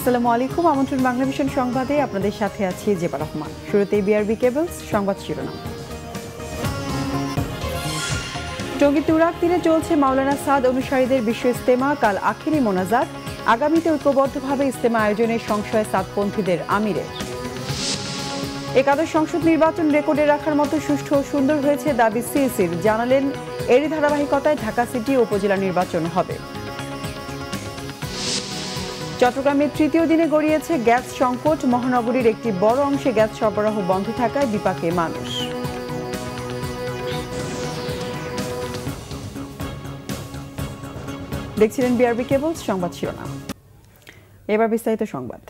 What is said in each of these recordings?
আসসালামু আলাইকুম। আমন্ত্রণ বাংলাভিশন সংবাদে আপনাদের সাথে আছি জেবা রহমান। শুরুতেই বিআরবি কেবলস সংবাদ শিরোনাম। টঙ্গী তুরাগ তীরে চলছে মাওলানা সাদ অনুসারীদের বিশ্ব ইজতেমা, কাল আখেরি মোনাজাত। আগামীতে ঐক্যবদ্ধভাবে ইজতেমা আয়োজনের সংশয় সাদপন্থীদের আমিরের। একাদশ সংসদ নির্বাচন রেকর্ডে রাখার মতো সুষ্ঠু ও সুন্দর হয়েছে দাবি সিইসির। জানালেন এরই ধারাবাহিকতায় ঢাকা সিটি উপজেলা নির্বাচন হবে। চট্টগ্রামের তৃতীয় দিনে গড়িয়েছে গ্যাস সংকট। মহানগরীর একটি বড় অংশে গ্যাস সরবরাহ বন্ধ থাকায় বিপাকে মানুষ। দেখছিলেন বিআরবি কেবলস সংবাদ শিরোনাম। এবার বিস্তারিত সংবাদ।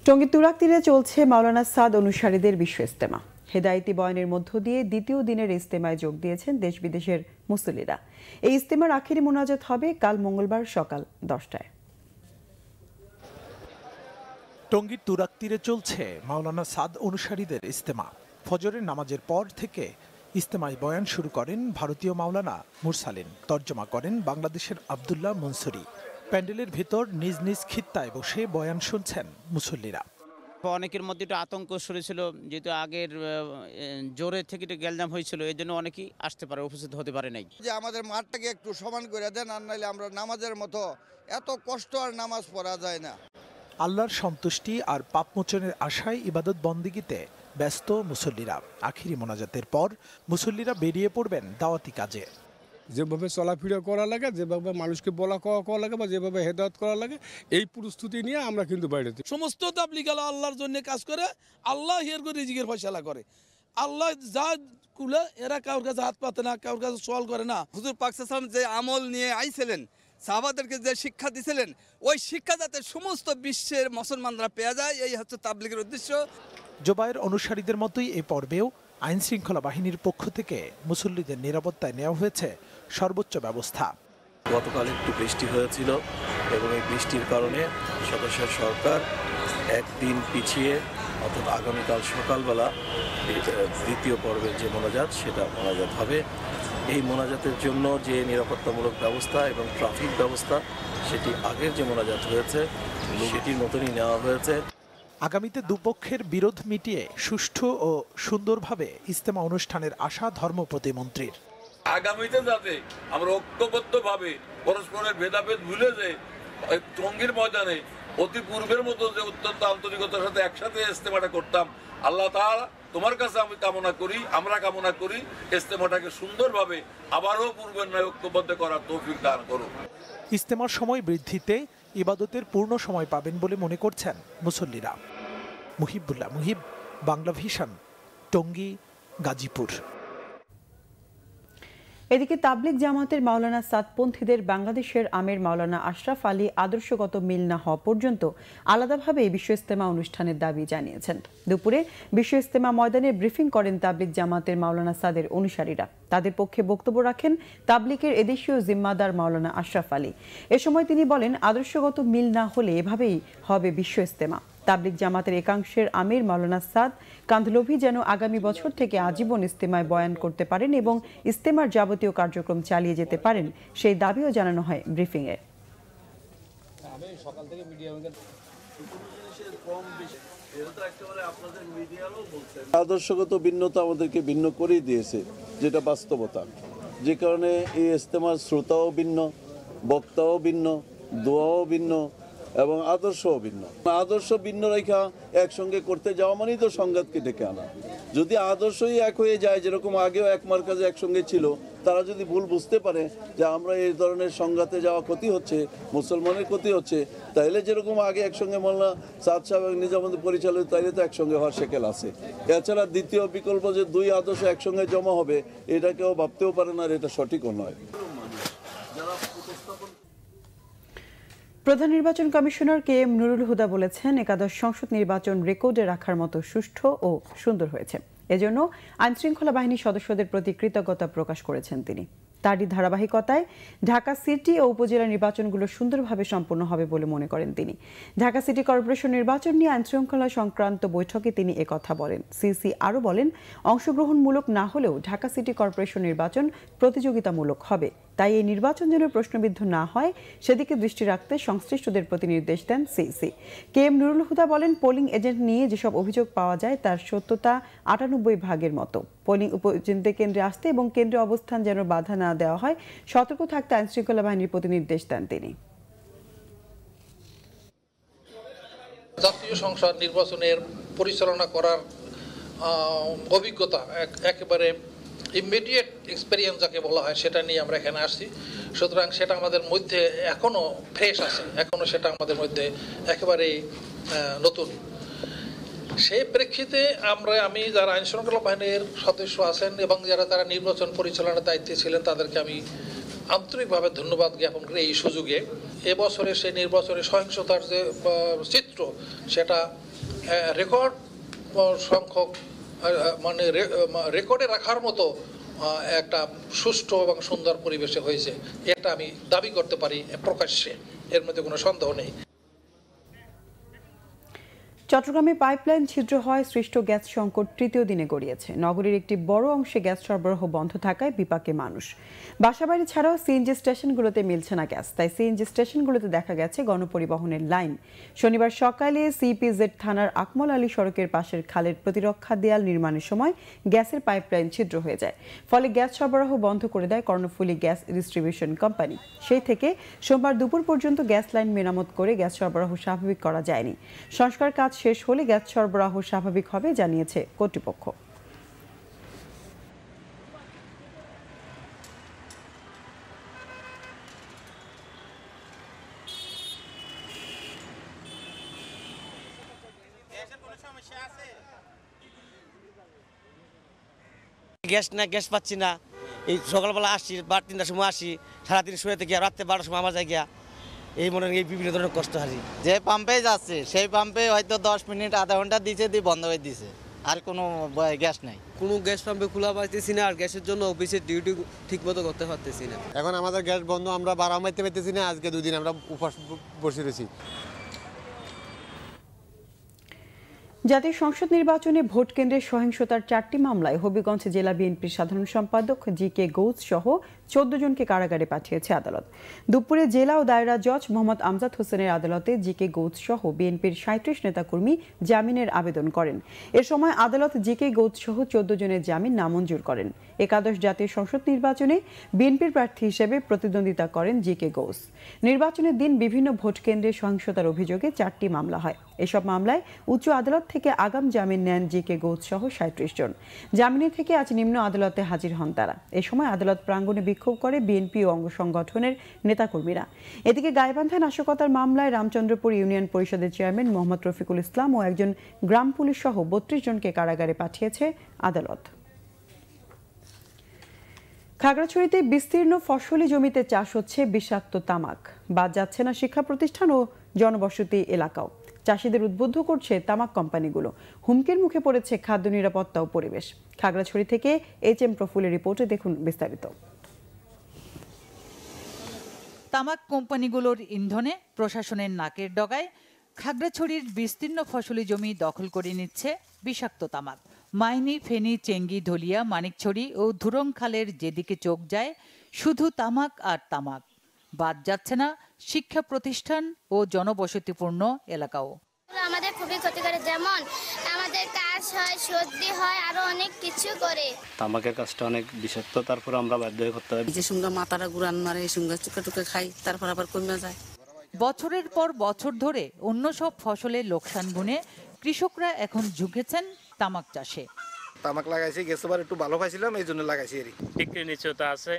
টঙ্গী তুরাগ তীরে চলছে মাওলানা সাদ অনুসারীদের বিশ্ব ইজতেমা। হেদায়েতি বয়ানের মধ্য দিয়ে দ্বিতীয় দিনের ইজতেমায় যোগ দিয়েছেন দেশ বিদেশের মুসল্লিরা। এই ইজতেমার আখেরি মোনাজাত হবে কাল মঙ্গলবার সকাল 10টায়। টঙ্গীর তুরাগ তীরে চলছে মাওলানা সাদ অনুসারীদের ইজতেমা। ফজরের নামাজের পর থেকে ইজতেমায় বয়ান শুরু করেন ভারতীয় মাওলানা মুরসালিন, তর্জমা করেন বাংলাদেশের আব্দুল্লাহ মনসুরি। প্যান্ডেলের ভেতর নিজ নিজ খিত্তায় বসে বয়ান শুনছেন মুসল্লিরা। অনেকের মধ্যে একটু আতঙ্ক সরেছিল, যেহেতু আগের জোরে থেকে একটু গ্যালজাম হয়েছিল, এই জন্য অনেকেই আসতে পারে, উপস্থিত হতে পারে নাই। যে আমাদের মাঠটাকে একটু সমান করে দেন, আর নাইলে আমরা নামাজের মতো এত কষ্ট আর নামাজ পড়া যায় না। আল্লাহর সন্তুষ্টি আর পাপমোচনের আশায় ইবাদত বন্দেগীতে ব্যস্ত মুসল্লিরা। আখিরি মোনাজাতের পর মুসল্লিরা বেরিয়ে পড়বেন দাওয়াতি কাজে। যেভাবে চলাফেরা করা লাগে, যেভাবে মানুষকে বলা কওয়া লাগে বা যেভাবে হেদায়েত করা লাগে, এই প্রস্তুতি নিয়ে আমরা কিন্তু বাইরেতে সমস্ত তাবলীগালা আল্লাহর জন্য কাজ করে, আল্লাহ এর করে রিজিকের ফয়সালা করে। আল্লাহ যা কুলে এরা কারোর কাছে হাত পাতে না, কারোর কাছে সওয়াল করে না। হুজুর পাক সাল্লাল্লাহু আলাইহি ওয়াসাল্লাম যে আমল নিয়ে আইছিলেন, সাহাবাদেরকে যে শিক্ষা দিয়েছিলেন, ওই শিক্ষা যাতে সমস্ত বিশ্বের মুসলমানরা পেয়ে যায়, এই হচ্ছে তাবলীগের উদ্দেশ্য। জোবায়ের অনুসারীদের মতোই এই পর্বেও আইন শৃঙ্খলা বাহিনীর পক্ষ থেকে মুসল্লিদের নিরাপত্তায় নেওয়া হয়েছে সর্বোচ্চ ব্যবস্থা। গতকাল একটু বৃষ্টি হয়েছিল এবং এই বৃষ্টির কারণে সদস্যের সরকার একদিন পিছিয়ে, অর্থাৎ আগামীকাল সকালবেলা দ্বিতীয় পর্বের যে মোনাজাত, সেটা মোনাজাত হবে। এই মোনাজাতের জন্য যে নিরাপত্তামূলক ব্যবস্থা এবং ট্রাফিক ব্যবস্থা, সেটি আগের যে মোনাজাত হয়েছে সেটির মতনই নেওয়া হয়েছে। আগামীতে দুপক্ষের বিরোধ মিটিয়ে সুষ্ঠু ও সুন্দরভাবে ইজতেমা অনুষ্ঠানের আশা ধর্ম প্রতিমন্ত্রীর। আগামীতে যাতে আমরা ঐক্যবদ্ধভাবে পরস্পরের ভেদাভেদ ভুলে যে টঙ্গীর ময়দানে অতি পূর্বের মতো যে অত্যন্ত আন্তরিকতার সাথে একসাথে ইজতেমাটা করতাম, আল্লাহ তাআলা তোমার কাছে আমি কামনা করি, আমরা কামনা করি, ইজতেমাটাকে সুন্দরভাবে আবারও পূর্বের ন্যায় ঐক্যবদ্ধ করার তৌফিক দান করুন। ইজতেমার সময় বৃদ্ধিতে ইবাদতের পূর্ণ সময় পাবেন বলে মনে করছেন মুসল্লিরা। মুহিবুল্লাহ মুহিব, বাংলাভিশন, টঙ্গী, গাজীপুর। এদিকে তাবলিগ জামাতের মাওলানা সাদপন্থীদের বাংলাদেশের আমির মাওলানা আশরাফ আলী আদর্শগত মিল না হওয়া পর্যন্ত আলাদাভাবে বিশ্ব ইজতেমা অনুষ্ঠানের দাবি জানিয়েছেন। দুপুরে বিশ্ব ইজতেমা ময়দানে ব্রিফিং করেন তাবলিগ জামাতের মাওলানা সাদের অনুসারীরা। তাদের পক্ষে বক্তব্য রাখেন তাবলিগের এদেশীয় জিম্মাদার মাওলানা আশরাফ আলী। এ সময় তিনি বলেন, আদর্শগত মিল না হলে এভাবেই হবে বিশ্ব ইজতেমা। তাবলিগ জামাতের একাংশের আমির মাওলানা সাদ কান্ধলভি যেন আগামী বছর থেকে আজীবন ইজতেমায় বয়ান করতে পারেন এবং ইজতেমার যাবতীয় কার্যক্রম চালিয়ে যেতে পারেন, সেই দাবিও জানানো হয় ব্রিফিংয়ে। আদর্শগত ভিন্নতা আমাদেরকে ভিন্ন করেই দিয়েছে, যেটা বাস্তবতা, যে কারণে এই ইজতেমার শ্রোতাও ভিন্ন, বক্তাও ভিন্ন, দোয়াও ভিন্ন এবং আদর্শও ভিন্ন। আদর্শ ভিন্ন রেখা একসঙ্গে করতে যাওয়া মানেই তো সংঘাতকে ডেকে আনা। যদি আদর্শই এক হয়ে যায়, যেরকম আগেও এক মার্কাজে একসঙ্গে ছিল, তারা যদি ভুল বুঝতে পারে যে আমরা এই ধরনের সংঘাতে যাওয়া ক্ষতি হচ্ছে, মুসলমানের ক্ষতি হচ্ছে, তাইলে যেরকম আগে একসঙ্গে মোল্লা সাদ সাহেব এবং নিজামুদ্দিন পরিচালিত, তাইলে তো একসঙ্গে হওয়ার সেকেল আছে। এছাড়া দ্বিতীয় বিকল্প যে দুই আদর্শ একসঙ্গে জমা হবে, এটা কেউ ভাবতেও পারে না, আর এটা সঠিকও নয়। প্রধান নির্বাচন commissioner K M Nurul Huda বলেছেন, একাদশ সংসদ নির্বাচন রেকর্ডে রাখার মতো সুষ্ঠু ও সুন্দর হয়েছে। এজন্য আইনশৃঙ্খলা বাহিনীর সদস্যদের প্রতি কৃতজ্ঞতা প্রকাশ করেছেন তিনি। তারই ধারাবাহিকতায় ঢাকা সিটি ও উপজেলা নির্বাচনগুলো সুন্দরভাবে সম্পন্ন হবে বলে মনে করেন তিনি। ঢাকা সিটি কর্পোরেশন নির্বাচন নিয়ে আইনশৃঙ্খলা সংক্রান্ত বৈঠকে তিনি একথা বলেন। সিসি আরও বলেন, অংশগ্রহণমূলক না হলেও ঢাকা সিটি কর্পোরেশন নির্বাচন প্রতিযোগিতামূলক হবে। তাই এই নির্বাচন যেন প্রশ্নবিদ্ধ না হয় সেদিকে দৃষ্টি রাখতে সংশ্লিষ্টদের প্রতি নির্দেশ দেন CEC. K M Nurul Huda বলেন, পোলিং এজেন্ট নিয়ে যেসব অভিযোগ পাওয়া যায় তার সত্যতা ৯৮% মতো। পোলিং উপকেন্দ্রে কেন্দ্রে আসতে এবং কেন্দ্রে অবস্থান যেন বাধা না দেওয়া হয় সতর্ক থাকতে আইনশৃঙ্খলা বাহিনীর প্রতি নির্দেশ দেন তিনি। জাতীয় সংসদ নির্বাচনের পরিচালনা করার অভিজ্ঞতা একেবারে ইমিডিয়েট এক্সপেরিয়েন্স যাকে বলা হয় সেটা নিয়ে আমরা এখানে আসছি। সুতরাং সেটা আমাদের মধ্যে এখনো ফ্রেশ আছে, এখনো সেটা আমাদের মধ্যে একেবারেই নতুন। সেই প্রেক্ষিতে আমি যারা আইন শৃঙ্খলা বাহিনীর সদস্য আছেন এবং তারা নির্বাচন পরিচালনার দায়িত্বে ছিলেন তাদেরকে আমি আন্তরিকভাবে ধন্যবাদ জ্ঞাপন করি এই সুযোগে। এবছরের সেই নির্বাচনের সহিংসতার যে চিত্র সেটা রেকর্ড সংখ্যক মানে রেকর্ডে রাখার মতো একটা সুষ্ঠু এবং সুন্দর পরিবেশে হয়েছে, এটা আমি দাবি করতে পারি প্রকাশ্যে, এর মধ্যে কোনো সন্দেহ নেই। চট্টগ্রামে পাইপলাইন ছিদ্র হয় সৃষ্ট গ্যাস সংকট তৃতীয় দিনে গড়িয়েছে। নগরীর একটি বড় অংশে গ্যাস সরবরাহ বন্ধ থাকায় বিপাকে মানুষ। বাসাবাড়ি ছাড়াও সিএনজি স্টেশনগুলোতে মিলছে না গ্যাস, তাই সিএনজি স্টেশনগুলোতে দেখা গেছে গণপরিবহনের লাইন। শনিবার সকালে সিপিজেড থানার আকমল আলী সড়কের পাশের খালের প্রতিরক্ষা দেয়াল নির্মাণের সময় গ্যাসের পাইপলাইন ছিদ্র হয়ে যায়, ফলে গ্যাস সরবরাহ বন্ধ করে দেয় কর্ণফুলী গ্যাস ডিস্ট্রিবিউশন কোম্পানি। সেই থেকে সোমবার দুপুর পর্যন্ত গ্যাস লাইন মেরামত করে গ্যাস সরবরাহ স্বাভাবিক করা যায়নি। সংস্কার কাজ শেষ হলে গ্যাস সরবরাহ স্বাভাবিক হবে জানিয়েছে কর্তৃপক্ষ। গ্যাস পাচ্ছি না। এই সকালবেলা আসছি, 3টার সময় আসি, সারাদিন শুয়ে থেকে রাত্রে 12টার সময় আমার জায়গা এই মনে হয় বিভিন্ন ধরনের কষ্ট হারি। যে পাম্পে যাচ্ছে সেই পাম্পে হয়তো 10 মিনিট আধা ঘন্টা দিয়েছে, দিয়ে বন্ধ হয়ে দিয়েছে, আর কোনো গ্যাস নাই। কোনো গ্যাস পাম্পে খোলা পাইতেছি না, আর গ্যাসের জন্য অফিসের ডিউটি ঠিক মতো করতে পারতেছি না। এখন আমাদের গ্যাস বন্ধ, আমরা বাড়াও মারতে পারতেছি না। আজকে 2 দিন আমরা উপবাস বসে রয়েছি। জাতীয় সংসদ নির্বাচনে ভোট কেন্দ্রের সহিংসতার 4টি মামলায় হবিগঞ্জ জেলা বিএনপির সাধারণ সম্পাদক জি.কে. গৌস সহ 14 জনকে কারাগারে পাঠিয়েছে আদালত। দুপুরে জেলা ও দায়রা জজ মোহাম্মদ আমজাদ হোসেনের আদালতে জি.কে. গৌস সহ বিএনপির 37 নেতাকর্মী জামিনের আবেদন করেন। এ সময় আদালত জি.কে. গৌস সহ 14 জনের জামিন নামঞ্জুর করেন। একাদশ জাতীয় সংসদ নির্বাচনে বিএনপির প্রার্থী হিসেবে প্রতিদ্বন্দ্বিতা করেন জি.কে. গৌস। নির্বাচনের দিন বিভিন্ন ভোট কেন্দ্রে সহিংসতার অভিযোগে 4টি মামলা হয়। এসব মামলায় উচ্চ আদালত থেকে আগাম জামিন নেন জি.কে. গৌস সহ 37 জন। জামিনে থেকে আজ নিম্ন আদালতে হাজির হন তারা। এ সময় আদালত প্রাঙ্গণে বিক্ষোভ করে বিএনপি ও অঙ্গ সংগঠনের নেতাকর্মীরা। এদিকে গাইবান্ধা নাশকতার মামলায় রামচন্দ্রপুর ইউনিয়ন পরিষদের চেয়ারম্যান মোহাম্মদ রফিকুল ইসলাম ও একজন গ্রাম পুলিশ সহ 32 জনকে কারাগারে পাঠিয়েছে আদালত। খাগড়াছড়িতে বিস্তীর্ণ ফসলি জমিতে চাষ হচ্ছে বিষাক্ত তামাক। বাদ যাচ্ছে না শিক্ষা প্রতিষ্ঠান ও জনবসতি এলাকাও। চাষিদের উদ্বুদ্ধ করছে তামাক কোম্পানিগুলো। হুমকির মুখে পড়েছে খাদ্য নিরাপত্তা ও পরিবেশ। খাগড়াছড়ি থেকে এইচ.এম. প্রফুলের রিপোর্টে দেখুন বিস্তারিত। তামাক কোম্পানিগুলোর ইন্ধনে প্রশাসনের নাকের ডগায় খাগড়াছড়ির বিস্তীর্ণ ফসলি জমি দখল করে নিচ্ছে বিষাক্ত তামাক। মাইনি, ফেনী, চেঙ্গি, ধলিয়া, মানিকছড়ি ও ধুরং খালের যেদিকে চোখ যায় শুধু তামাক আর তামাক। বাদ যাচ্ছে না শিক্ষা প্রতিষ্ঠান ও জনবসতিপূর্ণ এলাকাও। আমাদের খুবই ক্ষতি করে, যেমন আমাদের কাজ হয়, সর্দি হয়, আরো অনেক কিছু করে। তামাকের কাজটা অনেক বিষাক্ত, তারপর আমরা বাধ্য হয়ে করতে হয়। যে সঙ্গে মাথাটা ঘুরান মারে, এই সঙ্গে চুকে টুকে খাই, তারপর আবার কমে যায়। বছরের পর বছর ধরে অন্য সব ফসলের লোকসান গুনে কৃষকরা এখন ঝুঁকেছেন তামাক চাষে। তামাক লাগাইছি, গেছবার একটু ভালো পাইছিলাম, এই জন্য লাগাইছি। বিক্রি নিশ্চয়তা আছে,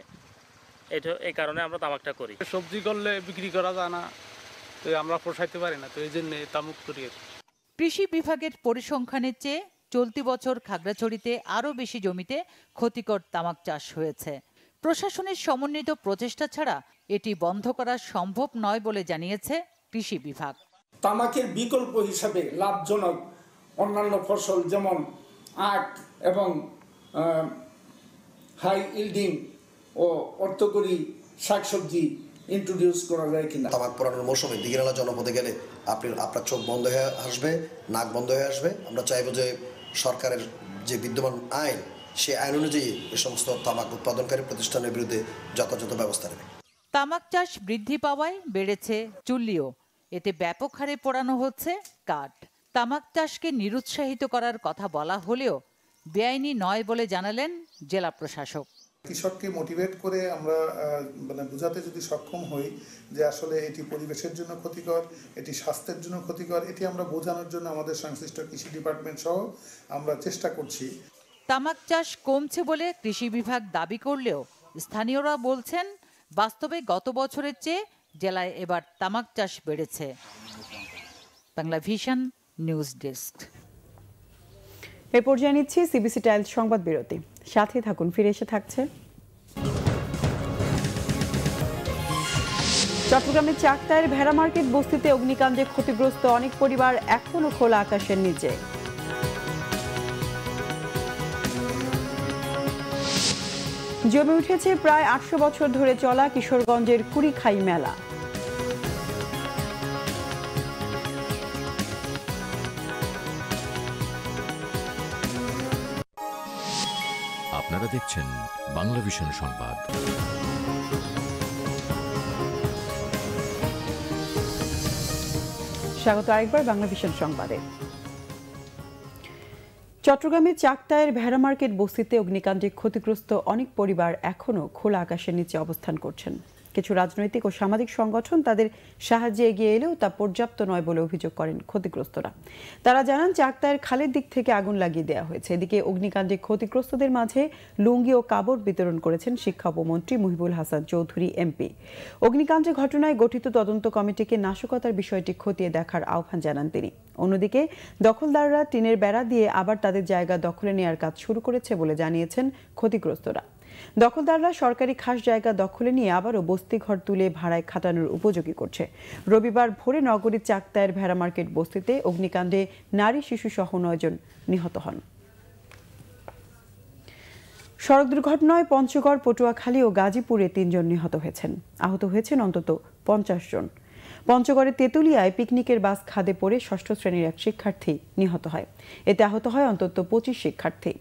এই কারণে আমরা তামাকটা করি। সবজি করলে বিক্রি করা যায় না, তো আমরা পোষাইতে পারি না, তো এই জন্য তামাক করি। কৃষি বিভাগের পরিসংখ্যানের চেয়ে চলতি বছর খাগড়াছড়িতে আরও বেশি জমিতে ক্ষতিকর তামাক চাষ হয়েছে। প্রশাসনের সমন্বিত প্রচেষ্টা ছাড়া এটি বন্ধ করা সম্ভব নয় বলে জানিয়েছে কৃষি বিভাগ। তামাকের বিকল্প হিসাবে লাভজনক অন্যান্য ফসল যেমন আখ এবং হাই ইল্ডিং ও অর্থকরী শাকসবজি ইন্ট্রোডিউস করা যায় কিনা। তামাক পোড়ানোর মৌসুমে দিঘিনালা জনপদে গেলে আপনার চোখ বন্ধ হয়ে আসবে, নাক বন্ধ হয়ে আসবে। আমরা চাইবো যে সরকারের যে বিদ্যমান আইন সে আইন অনুযায়ী এ সমস্ত তামাক উৎপাদনকারী প্রতিষ্ঠানের বিরুদ্ধে যথাযথ ব্যবস্থা নেবে। তামাক চাষ বৃদ্ধি পাওয়ায় বেড়েছে চুল্লিও, এতে ব্যাপক হারে পোড়ানো হচ্ছে কাঠ। তামাক চাষকে নিরুৎসাহিত করার কথা বলা হলেও বেআইনি নয় বলে জানালেন জেলা প্রশাসক। কৃষককে মোটিভেট করে আমরা বোঝাতে যদি সক্ষম হই যে আসলে এটি পরিবেশের জন্য ক্ষতিকর, এটি স্বাস্থ্যের জন্য ক্ষতিকর, এটি আমরা বোঝানোর জন্য আমাদের সংশ্লিষ্ট কৃষি ডিপার্টমেন্ট সহ আমরা চেষ্টা করছি। তামাক চাষ কমছে বলে কৃষি বিভাগ দাবি করলেও স্থানীয়রা বলছেন বাস্তবে গত বছরের চেয়ে জেলায় এবার তামাক চাষ বেড়েছে। Bangla vision news desk. এ পর্যায়ে নিচ্ছি সিবিসি টাইলস সংবাদ বিরতি, সাথে থাকুন, ফিরে এসে থাকছে। চট্টগ্রামের চাকতায়ের ভেড়া মার্কেট বস্তিতে অগ্নিকাণ্ডে ক্ষতিগ্রস্ত অনেক পরিবার এখনো খোলা আকাশের নিচে। জমে উঠেছে প্রায় ৮০০ বছর ধরে চলা কিশোরগঞ্জের কুড়িখাই মেলা। আপনারা দেখছেন বাংলা ভিশন সংবাদ। স্বাগত আরেকবার বাংলা ভিশন সংবাদে। চট্টগ্রামের চাকতায়ের ভেড়া মার্কেট বস্তিতে অগ্নিকাণ্ডে ক্ষতিগ্রস্ত অনেক পরিবার এখনও খোলা আকাশের নিচে অবস্থান করছেন। কিছু রাজনৈতিক ও সামাজিক সংগঠন তাদের সাহায্যে এগিয়ে এলেও তা পর্যাপ্ত নয় বলে অভিযোগ করেন ক্ষতিগ্রস্তরা। তারা জানান চাকতায়ের খালের দিক থেকে আগুন লাগিয়ে দেওয়া হয়েছে। এদিকে অগ্নিকাণ্ডে ক্ষতিগ্রস্তদের মাঝে লুঙ্গি ও কাপড় বিতরণ করেছেন শিক্ষা উপমন্ত্রী মুহিবুল হাসান চৌধুরী এমপি। অগ্নিকাণ্ডের ঘটনায় গঠিত তদন্ত কমিটিকে নাশকতার বিষয়টি খতিয়ে দেখার আহ্বান জানান তিনি। অন্যদিকে দখলদাররা টিনের বেড়া দিয়ে আবার তাদের জায়গা দখলে নেওয়ার কাজ শুরু করেছে বলে জানিয়েছেন ক্ষতিগ্রস্তরা। দখলদাররা সরকারি খাস জায়গা দখলে নিয়ে আবারও বস্তি ঘর তুলে ভাড়ায় খাটানোর উপযোগী করছে। রবিবার ভোরে নগরীর চাকতায়ের ভেড়া মার্কেট বস্তিতে অগ্নিকাণ্ডে নারী শিশু সহ 9 জন নিহত হন। সড়ক দুর্ঘটনায় পঞ্চগড়, পটুয়াখালী ও গাজীপুরে 3 জন নিহত হয়েছেন। আহত হয়েছেন অন্তত 50 জন। পঞ্চগড়ের তেঁতুলিয়ায় পিকনিকের বাস খাদে পড়ে 6ষ্ঠ শ্রেণীর এক শিক্ষার্থী নিহত হয়। এতে আহত হয় অন্তত 25 শিক্ষার্থী।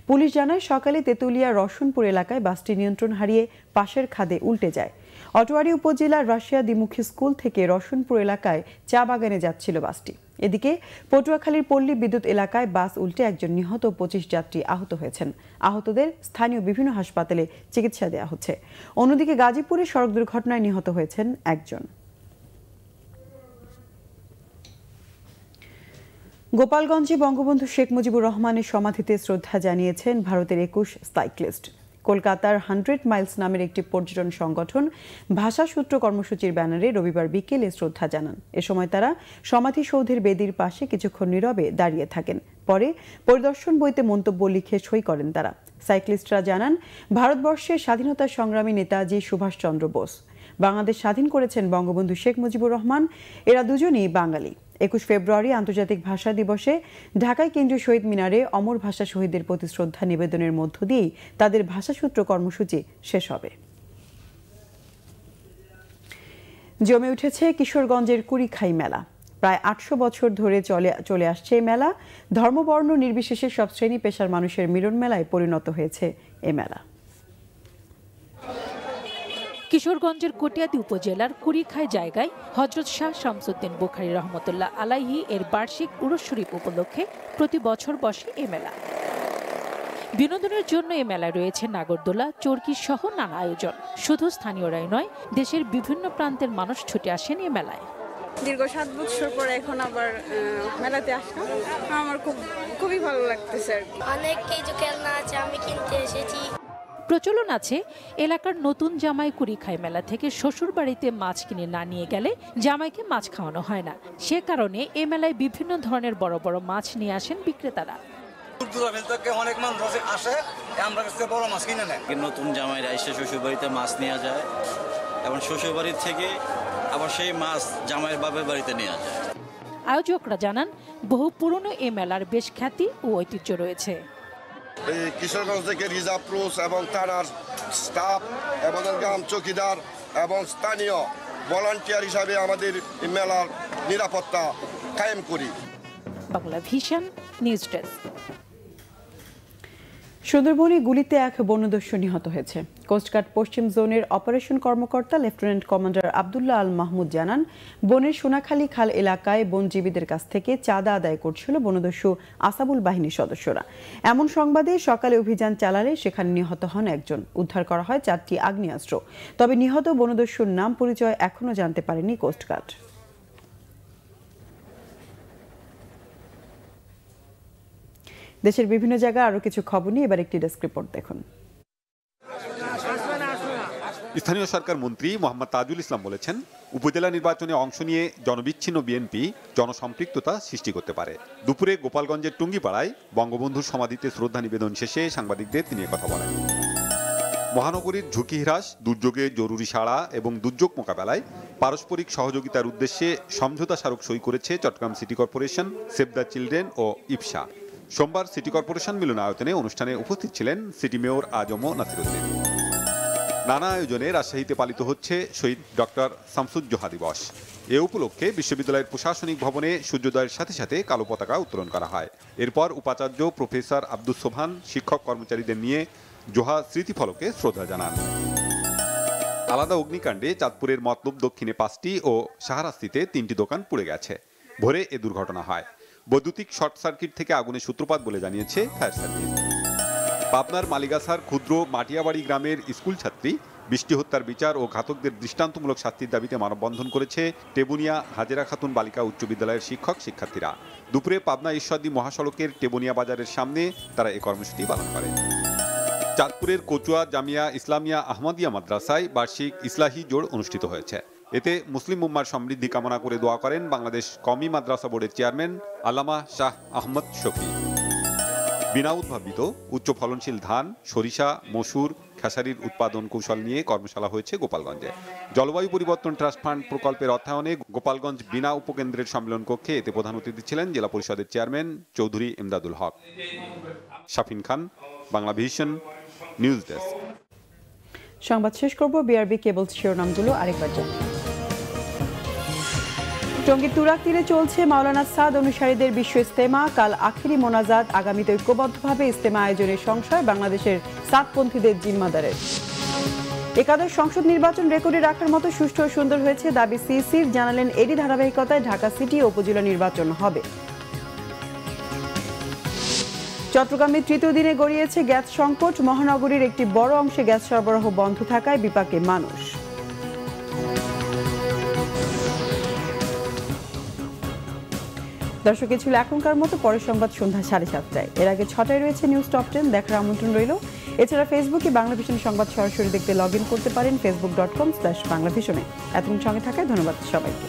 পুলিশ জানায় সকালে তেঁতুলিয়া রসুনপুর এলাকায় বাসটি নিয়ন্ত্রণ হারিয়ে পাশের খাদে উল্টে যায়। অটোয়ারি উপজেলার রাশিয়া দ্বিমুখী স্কুল থেকে রসুনপুর এলাকায় চা বাগানে যাচ্ছিল বাসটি। এদিকে পটুয়াখালীর পল্লী বিদ্যুৎ এলাকায় বাস উল্টে 1 জন নিহত, 25 যাত্রী আহত হয়েছেন। আহতদের স্থানীয় বিভিন্ন হাসপাতালে চিকিৎসা দেওয়া হচ্ছে। অন্যদিকে গাজীপুরে সড়ক দুর্ঘটনায় নিহত হয়েছেন 1 জন। গোপালগঞ্জে বঙ্গবন্ধু শেখ মুজিবুর রহমানের সমাধিতে শ্রদ্ধা জানিয়েছেন ভারতের 21 সাইক্লিস্ট। কলকাতার 100 মাইলস নামের একটি পর্যটন সংগঠন ভাষাসূত্র কর্মসূচির ব্যানারে রবিবার বিকেলে শ্রদ্ধা জানান। এ সময় তারা সমাধিসৌধের বেদির পাশে কিছুক্ষণ নীরবে দাঁড়িয়ে থাকেন। পরে পরিদর্শন বইতে মন্তব্য লিখে সই করেন তারা। সাইক্লিস্টরা জানান, ভারতবর্ষের স্বাধীনতা সংগ্রামী নেতাজি সুভাষচন্দ্র বোস, বাংলাদেশ স্বাধীন করেছেন বঙ্গবন্ধু শেখ মুজিবুর রহমান, এরা দুজনই বাঙালি। 21 ফেব্রুয়ারি আন্তর্জাতিক ভাষা দিবসে ঢাকায় কেন্দ্রীয় শহীদ মিনারে অমর ভাষা শহীদদের প্রতি শ্রদ্ধা নিবেদনের মধ্য দিয়েই তাদের ভাষাসূত্র কর্মসূচি শেষ হবে। জমে উঠেছে কিশোরগঞ্জের কুড়িখাই মেলা। প্রায় 800 বছর ধরে চলে আসছে এই মেলা। ধর্মবর্ণ নির্বিশেষে সব শ্রেণী পেশার মানুষের মিলন মেলায় পরিণত হয়েছে এ মেলা। কিশোরগঞ্জের কটিয়াদি উপজেলার কুড়িখাই জায়গায় হযরত শাহ শামসুদ্দিন বুখারী রহমতুল্লাহ আলাইহি এর বার্ষিক উরুস শরীফ উপলক্ষে প্রতি বছর বসে এ মেলা। বিনোদনের জন্য এ মেলায় রয়েছে নাগরদোলা, চরকি সহ নানা আয়োজন। শুধু স্থানীয়রাই নয়, দেশের বিভিন্ন প্রান্তের মানুষ ছুটে আসেন এ মেলায়। দীর্ঘ 7 বছর পর এখন আবার মেলাতে আসলাম, আমার খুবই ভালো লাগতেছে। অনেক কিছু খেলনা আছে, আমি কিনতে এসেছি। প্রচলন আছে এলাকার নতুন জামাই কুড়িখাই মেলা থেকে শ্বশুর বাড়িতে মাছ কিনে না নিয়ে গেলে জামাইকে মাছ খাওয়ানো হয় না। সে কারণে এ মেলায় বিভিন্ন ধরনের বড় বড় মাছ নিয়ে আসেন বিক্রেতারা। অনেক মানুষ আসে, আমরা বড় মাছ কিনে নেয়। নতুন জামাইরা এসে শ্বশুর বাড়িতে মাছ নেওয়া যায় এবং শ্বশুর বাড়ির থেকে আবার সেই মাছ জামাইয়ের বাপের বাড়িতে নেওয়া যায়। আয়োজকরা জানান, বহু পুরনো এ মেলার বেশ খ্যাতি ও ঐতিহ্য রয়েছে। কিশোরগঞ্জ থেকে রিজার্ভ পুলিশ এবং থানার স্টাফ এবং গ্রাম চৌকিদার এবং স্থানীয় ভলান্টিয়ার হিসাবে আমাদের মেলার নিরাপত্তা কায়েম করি। Bangla vision news desk. সুন্দরবনে গুলিতে এক বনদস্যু নিহত হয়েছে। কোস্টগার্ড পশ্চিম জোনের অপারেশন কর্মকর্তা লেফটেন্যান্ট কমান্ডার আব্দুল্লাহ আল মাহমুদ জানান, বনের সোনাখালী খাল এলাকায় বনজীবীদের কাছ থেকে চাঁদা আদায় করছিল বনদস্যু আসাবুল বাহিনীর সদস্যরা। এমন সংবাদে সকালে অভিযান চালালে সেখানে নিহত হন একজন। উদ্ধার করা হয় 4টি আগ্নেয়াস্ত্র। তবে নিহত বনদস্যুর নাম পরিচয় এখনো জানতে পারেনি কোস্টগার্ড। দেশের বিভিন্ন জায়গায় আরো কিছু খবর নিয়ে এবার একটি ডেস্ক রিপোর্ট দেখুন। স্থানীয় সরকার মন্ত্রী মোহাম্মদ তাজুল ইসলাম বলেছেন, উপজেলা নির্বাচনে অংশ নিয়ে জনবিচ্ছিন্ন বিএনপি জনসম্পৃক্ততা সৃষ্টি করতে পারে। দুপুরে গোপালগঞ্জের টুঙ্গিপাড়ায় বঙ্গবন্ধুর সমাধিতে শ্রদ্ধা নিবেদন শেষে সাংবাদিকদের তিনি কথা বলেন। মহানগরীর ঝুঁকি হ্রাস, দুর্যোগে জরুরি সাড়া এবং দুর্যোগ মোকাবেলায় পারস্পরিক সহযোগিতার উদ্দেশ্যে সমঝোতা স্মারক সই করেছে Chattogram city corporation, save the children ও ইপসা। সোমবার সিটি কর্পোরেশন মিলনায়তনে অনুষ্ঠানে উপস্থিত ছিলেন সিটি মেয়র আজম নাসিরউদ্দিন। নানা আয়োজনে রাজশাহীতে পালিত হচ্ছে শহীদ ডক্টর শামসুজ্জোহা দিবস। এ উপলক্ষে বিশ্ববিদ্যালয়ের প্রশাসনিক ভবনে সূর্যোদয়ের সাথে সাথে কালো পতাকা উত্তোলন করা হয়। এরপর উপাচার্য প্রফেসর আব্দুস সোবহান শিক্ষক কর্মচারীদের নিয়ে জোহা স্মৃতিফলকে শ্রদ্ধা জানান। আলাদা অগ্নিকাণ্ডে চাঁদপুরের মতলব দক্ষিণে 5টি ও সাহারাস্তিতে 3টি দোকান পুড়ে গেছে। ভোরে এ দুর্ঘটনা হয়। বৈদ্যুতিক শর্ট সার্কিট থেকে আগুনের সূত্রপাত বলে জানিয়েছে ফায়ার সার্ভিস। পাবনার মালিগাছার ক্ষুদ্র মাটিয়াবাড়ি গ্রামের স্কুল ছাত্রী বৃষ্টি হত্যার বিচার ও ঘাতকদের দৃষ্টান্তমূলক শাস্তির দাবিতে মানববন্ধন করেছে টেবুনিয়া হাজেরা খাতুন বালিকা উচ্চ বিদ্যালয়ের শিক্ষক শিক্ষার্থীরা। দুপুরে পাবনা ঈশ্বরদী মহাসড়কের টেবুনিয়া বাজারের সামনে তারা এই কর্মসূচি পালন করে। চাঁদপুরের কচুয়া জামিয়া ইসলামিয়া আহমদিয়া মাদ্রাসায় বার্ষিক ইসলাহি জোড় অনুষ্ঠিত হয়েছে। এতে মুসলিম উম্মার সমৃদ্ধি কামনা করে দোয়া করেন বাংলাদেশ কওমি মাদ্রাসা বোর্ডের চেয়ারম্যান আল্লামা শাহ আহমদ শফি। বিনা উদ্ভাবিত উচ্চ ফলনশীল ধান, সরিষা, মসুর, খেসারির উৎপাদন কৌশল নিয়ে কর্মশালা হয়েছে গোপালগঞ্জে। জলবায়ু পরিবর্তন ট্রাস্ট ফান্ড প্রকল্পের অর্থায়নে গোপালগঞ্জ বিনা উপকেন্দ্রের সম্মেলন কক্ষে এতে প্রধান অতিথি ছিলেন জেলা পরিষদের চেয়ারম্যান চৌধুরী ইমদাদুল হক। শাফিন খান, বাংলা ভিশন নিউজ ডেস্ক। সংবাদ শেষ করব বিআরবি কেবল শিরোনামগুলো আরেকবার জানি। টঙ্গীর তুরাগ তীরে চলছে মাওলানা সাদ অনুসারীদের বিশ্ব ইজতেমা। কাল আখিরি মোনাজাত। আগামীতে ঐক্যবদ্ধভাবে ইজতেমা আয়োজনের সংশয় বাংলাদেশের সাদপন্থীদের জিম্মাদারের। একাদশ সংসদ নির্বাচন রেকর্ডে রাখার মতো সুষ্ঠু ও সুন্দর হয়েছে দাবি সিইসির। জানালেন এরই ধারাবাহিকতায় ঢাকা সিটি ও উপজেলা নির্বাচন হবে। চট্টগ্রামে তৃতীয় দিনে গড়িয়েছে গ্যাস সংকট। মহানগরীর একটি বড় অংশে গ্যাস সরবরাহ বন্ধ থাকায় বিপাকে মানুষ। দর্শক, ছিল এখনকার মতো। পরের সংবাদ সন্ধ্যা 7:30টায়। এর আগে 6টায় রয়েছে নিউজ টপ 10 দেখার আমন্ত্রণ রইল। এছাড়া ফেসবুকে বাংলা ভিশন সংবাদ সরাসরি দেখতে লগ ইন করতে পারেন facebook.com/বাংলাভিশনে। এতক্ষণ সঙ্গে থাকায় ধন্যবাদ সবাইকে।